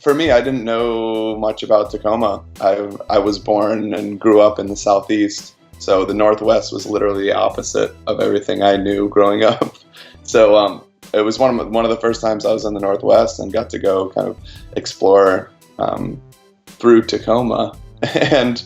For me, I didn't know much about Tacoma. I was born and grew up in the Southeast, so the Northwest was literally the opposite of everything I knew growing up. So it was one of the first times I was in the Northwest and got to go kind of explore through Tacoma, and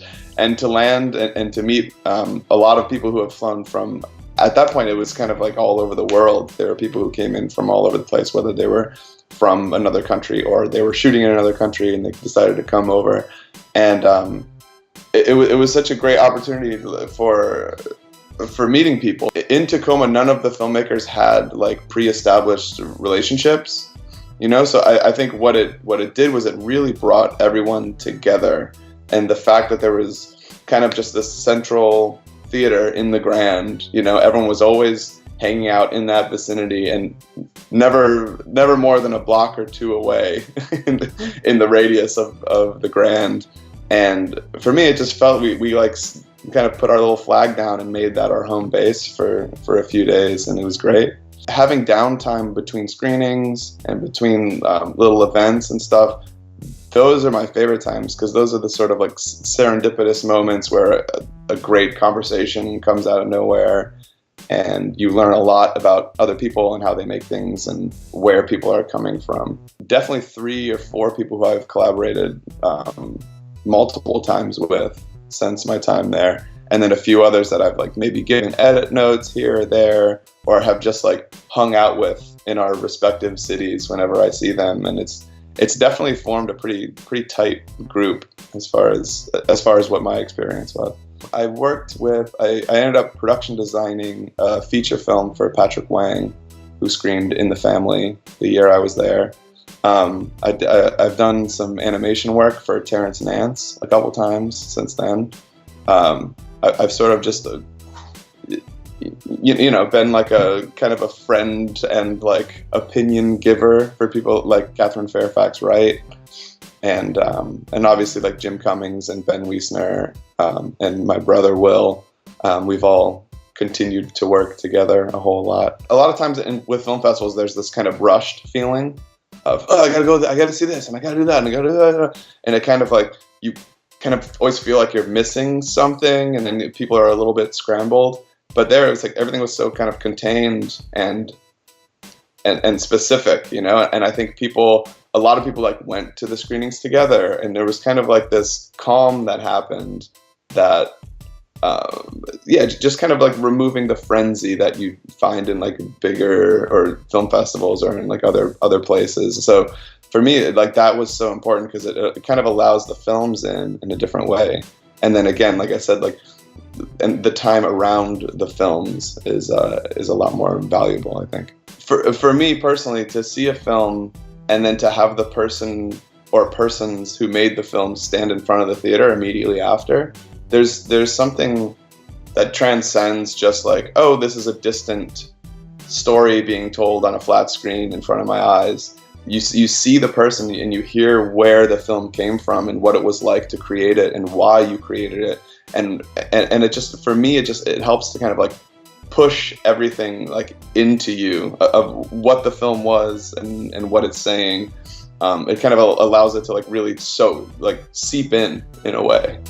to land and to meet a lot of people who have flown from. At that point, it was kind of like all over the world. There were people who came in from all over the place, whether they were from another country or they were shooting in another country and they decided to come over. And it was such a great opportunity for meeting people. In Tacoma, none of the filmmakers had like pre-established relationships, you know? So I think what it did was it really brought everyone together. And the fact that there was kind of just this central theater in the Grand, you know, everyone was always hanging out in that vicinity and never more than a block or two away in the radius of the Grand. And for me, it just felt we like kind of put our little flag down and made that our home base for a few days, and it was great. Having downtime between screenings and between little events and stuff, those are my favorite times, because those are the sort of like serendipitous moments where a great conversation comes out of nowhere and you learn a lot about other people and how they make things and where people are coming from. Definitely 3 or 4 people who I've collaborated multiple times with since my time there. And then a few others that I've like maybe given edit notes here or there, or have just like hung out with in our respective cities whenever I see them. And it's definitely formed a pretty tight group as far as what my experience was. I ended up production designing a feature film for Patrick Wang, who screened In the Family the year I was there. I've done some animation work for Terrence Nance a couple times since then. I've sort of just been like a kind of a friend and like opinion giver for people like Catherine Fairfax Wright, and obviously like Jim Cummings and Ben Wiesner, and my brother Will. We've all continued to work together a whole lot. A lot of times with film festivals, there's this kind of rushed feeling of, oh, I gotta go, I gotta see this, and I gotta do that, and I gotta do that, and it kind of like, you kind of always feel like you're missing something, and then people are a little bit scrambled. But there, it was like everything was so kind of contained and specific, you know. And I think a lot of people like went to the screenings together, and there was kind of like this calm that happened that, just kind of like removing the frenzy that you find in like bigger or film festivals or in like other places. So for me, like that was so important because it kind of allows the films in a different way. And then again, like I said, like, and the time around the films is a lot more valuable, I think. For me personally, to see a film and then to have the person or persons who made the film stand in front of the theater immediately after, there's something that transcends just like, oh, this is a distant story being told on a flat screen in front of my eyes. You see the person and you hear where the film came from and what it was like to create it and why you created it. And it just, for me, it helps to kind of like push everything like into you of what the film was and what it's saying. It kind of allows it to like really seep in a way.